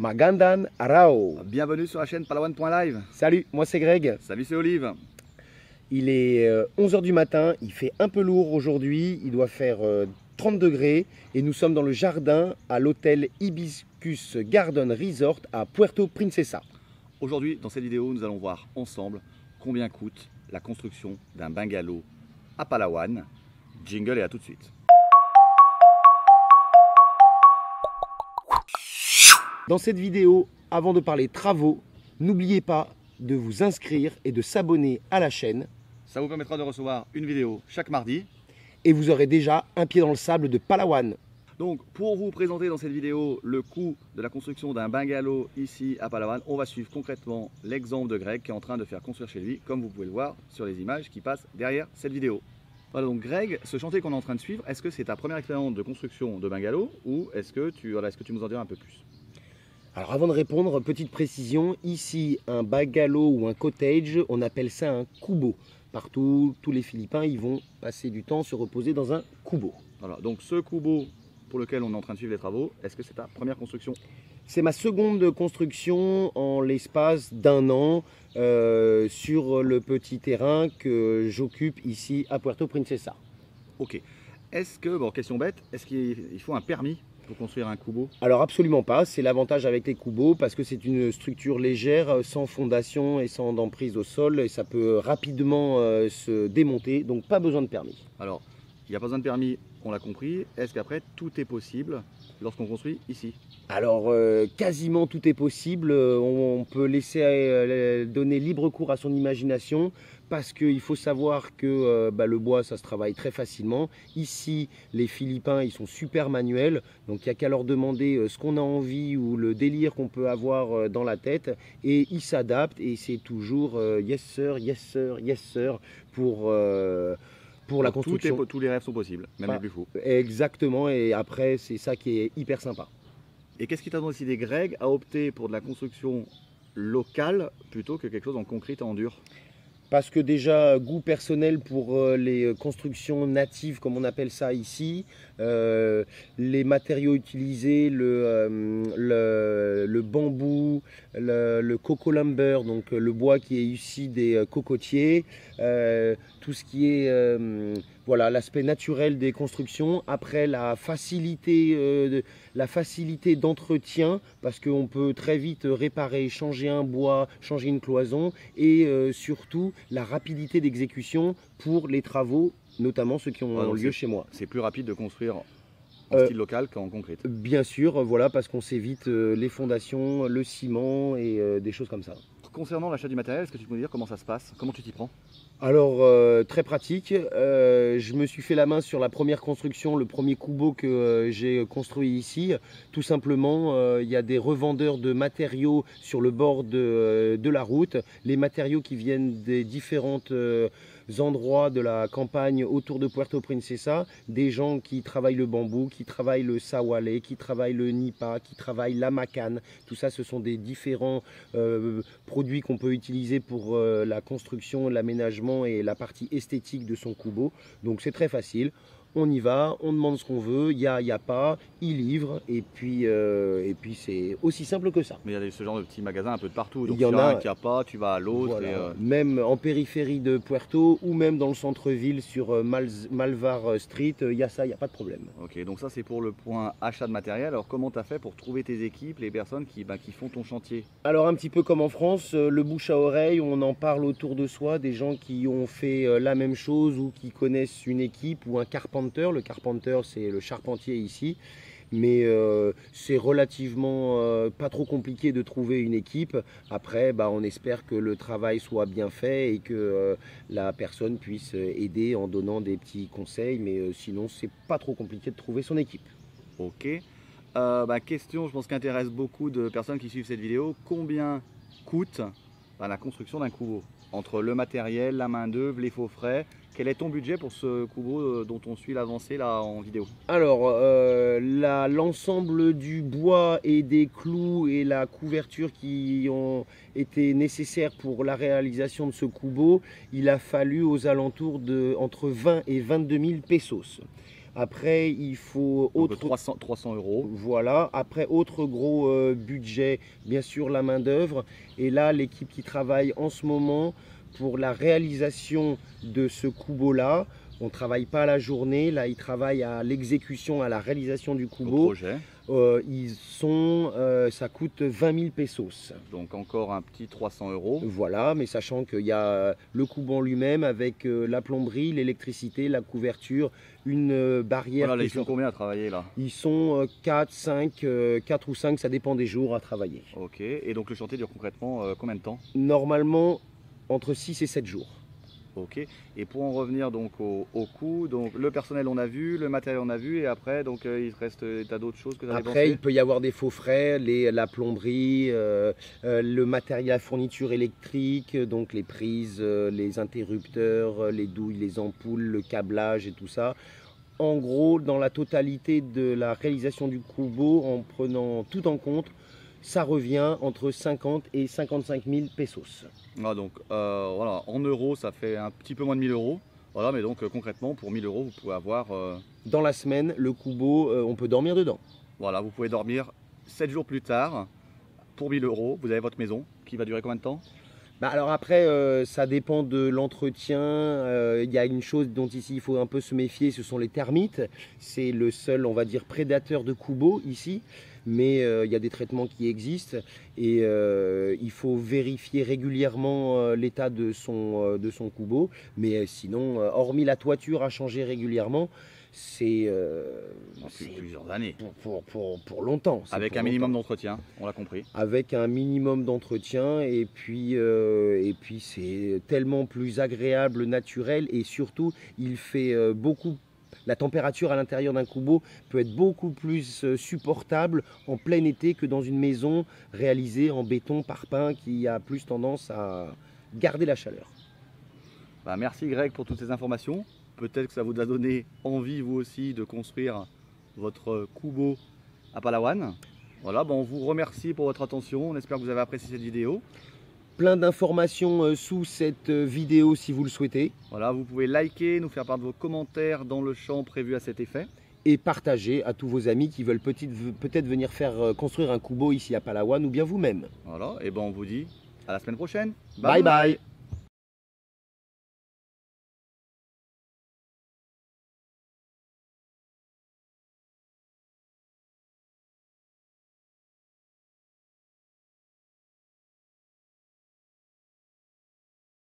Magandan Arao. Bienvenue sur la chaîne Palawan.live. Salut, moi c'est Greg. Salut, c'est Olive. Il est 11 h du matin, il fait un peu lourd aujourd'hui, il doit faire 30 degrés et nous sommes dans le jardin à l'hôtel Hibiscus Garden Resort à Puerto Princesa. Aujourd'hui, dans cette vidéo, nous allons voir ensemble combien coûte la construction d'un bungalow à Palawan. Jingle et à tout de suite. Dans cette vidéo, avant de parler travaux, n'oubliez pas de vous inscrire et de s'abonner à la chaîne. Ça vous permettra de recevoir une vidéo chaque mardi. Et vous aurez déjà un pied dans le sable de Palawan. Donc, pour vous présenter dans cette vidéo le coût de la construction d'un bungalow ici à Palawan, on va suivre concrètement l'exemple de Greg qui est en train de faire construire chez lui, comme vous pouvez le voir sur les images qui passent derrière cette vidéo. Voilà, donc Greg, ce chantier qu'on est en train de suivre, est-ce que c'est ta première expérience de construction de bungalow ou est-ce que tu nous en diras un peu plus? Alors avant de répondre, petite précision, ici un bungalow ou un cottage, on appelle ça un kubo. Partout, tous les Philippins, ils vont passer du temps se reposer dans un kubo. Voilà, donc ce kubo pour lequel on est en train de suivre les travaux, est-ce que c'est ta première construction? C'est ma seconde construction en l'espace d'un an sur le petit terrain que j'occupe ici à Puerto Princesa. Ok. Est-ce que, bon, question bête, est-ce qu'il faut un permis pour construire un kubo? Alors absolument pas, c'est l'avantage avec les kubos parce que c'est une structure légère, sans fondation et sans emprise au sol et ça peut rapidement se démonter, donc pas besoin de permis. Alors, il n'y a pas besoin de permis, on l'a compris. Est-ce qu'après, tout est possible lorsqu'on construit ici? Alors quasiment tout est possible, on peut laisser donner libre cours à son imagination parce qu'il faut savoir que le bois ça se travaille très facilement. Ici les Philippins ils sont super manuels, donc il n'y a qu'à leur demander ce qu'on a envie ou le délire qu'on peut avoir dans la tête et ils s'adaptent et c'est toujours yes sir, yes sir, yes sir pour la construction. Tous les rêves sont possibles, même les plus fous. Exactement, et après c'est ça qui est hyper sympa. Et qu'est-ce qui t'a décidé, Greg, à opter pour de la construction locale plutôt que quelque chose en concret et en dur? Parce que déjà, goût personnel pour les constructions natives, comme on appelle ça ici, les matériaux utilisés, le bambou, le coco lumber, donc le bois qui est issu des cocotiers, tout ce qui est voilà, l'aspect naturel des constructions. Après, la facilité d'entretien, parce qu'on peut très vite réparer, changer un bois, changer une cloison, et surtout la rapidité d'exécution pour les travaux, notamment ceux qui ont lieu chez moi. C'est plus rapide de construire en style local qu'en concrète. Bien sûr, voilà, parce qu'on s'évite les fondations, le ciment et des choses comme ça. Concernant l'achat du matériel, est-ce que tu peux me dire comment ça se passe? Comment tu t'y prends? Alors, très pratique. Je me suis fait la main sur la première construction, le premier kubo que j'ai construit ici. Tout simplement, il y a des revendeurs de matériaux sur le bord de la route. Les matériaux qui viennent des différentes endroits de la campagne autour de Puerto Princesa, des gens qui travaillent le bambou, qui travaillent le sawale, qui travaillent le nipa, qui travaillent la macane. Tout ça, ce sont des différents produits qu'on peut utiliser pour la construction, l'aménagement et la partie esthétique de son kubo. Donc c'est très facile. On y va, on demande ce qu'on veut, il y a pas, il livre, et puis c'est aussi simple que ça. Mais il y a ce genre de petits magasins un peu de partout, donc il y en a un qui a pas, tu vas à l'autre. Voilà. Même en périphérie de Puerto, ou même dans le centre-ville sur Malvar Street, il y a ça, il n'y a pas de problème. Ok, donc ça c'est pour le point achat de matériel. Alors comment tu as fait pour trouver tes équipes, les personnes qui font ton chantier? Alors un petit peu comme en France, le bouche à oreille, on en parle autour de soi, des gens qui ont fait la même chose ou qui connaissent une équipe ou un carpenter. Le carpenter, c'est le charpentier ici, mais c'est relativement pas trop compliqué de trouver une équipe. Après, on espère que le travail soit bien fait et que la personne puisse aider en donnant des petits conseils, mais sinon, c'est pas trop compliqué de trouver son équipe. Ok. Question, je pense qu'intéresse beaucoup de personnes qui suivent cette vidéo. Combien coûte la construction d'un kubo? Entre le matériel, la main d'œuvre, les faux frais, quel est ton budget pour ce kubo dont on suit l'avancée là en vidéo? Alors, l'ensemble du bois et des clous et la couverture qui ont été nécessaires pour la réalisation de ce kubo, il a fallu aux alentours de entre 20 et 22 000 pesos. Après, il faut Donc, autre... 300 euros. Voilà. Après, autre gros budget, bien sûr, la main-d'œuvre. Et là, l'équipe qui travaille en ce moment pour la réalisation de ce kubo-là, on ne travaille pas à la journée. Là, ils travaillent à l'exécution, à la réalisation du Au kubo. projet. Ça coûte 20 000 pesos. Donc encore un petit 300 euros. Voilà, mais sachant qu'il y a le kubo lui-même avec la plomberie, l'électricité, la couverture, une barrière. Voilà, là, ils sont combien à travailler là? Ils sont 4, 5, 4 ou 5, ça dépend des jours à travailler. Ok, et donc le chantier dure concrètement combien de temps? Normalement, entre 6 et 7 jours. Ok, et pour en revenir donc au coût, donc le personnel on a vu, le matériel on a vu, et après donc il te reste, t'as d'autres choses que tu as dépensées? Après, il peut y avoir des faux frais, la plomberie, le matériel, la fourniture électrique, donc les prises, les interrupteurs, les douilles, les ampoules, le câblage et tout ça. En gros, dans la totalité de la réalisation du kubo, en prenant tout en compte, ça revient entre 50 et 55 000 pesos. Ah, donc voilà, en euros ça fait un petit peu moins de 1000 euros. Voilà, mais donc concrètement pour 1000 euros vous pouvez avoir... Dans la semaine, le kubo, on peut dormir dedans. Voilà, vous pouvez dormir 7 jours plus tard pour 1000 euros. Vous avez votre maison qui va durer combien de temps? Bah alors après, ça dépend de l'entretien. Il y a une chose dont ici il faut un peu se méfier, ce sont les termites. C'est le seul, on va dire, prédateur de kubo ici. Mais il y a des traitements qui existent et il faut vérifier régulièrement l'état de son kubo. Mais sinon, hormis la toiture à changer régulièrement, c'est plusieurs années. Pour longtemps. Avec un minimum d'entretien, on l'a compris. Avec un minimum d'entretien et puis c'est tellement plus agréable, naturel et surtout il fait beaucoup. La température à l'intérieur d'un kubo peut être beaucoup plus supportable en plein été que dans une maison réalisée en béton parpaing qui a plus tendance à garder la chaleur. Bah, merci Greg pour toutes ces informations. Peut-être que ça vous a donné envie vous aussi de construire votre kubo à Palawan. Voilà, on vous remercie pour votre attention. On espère que vous avez apprécié cette vidéo. Plein d'informations sous cette vidéo si vous le souhaitez. Voilà, vous pouvez liker, nous faire part de vos commentaires dans le champ prévu à cet effet. Et partager à tous vos amis qui veulent peut-être venir faire construire un kubo ici à Palawan ou bien vous-même. Voilà, et on vous dit à la semaine prochaine. Bye bye.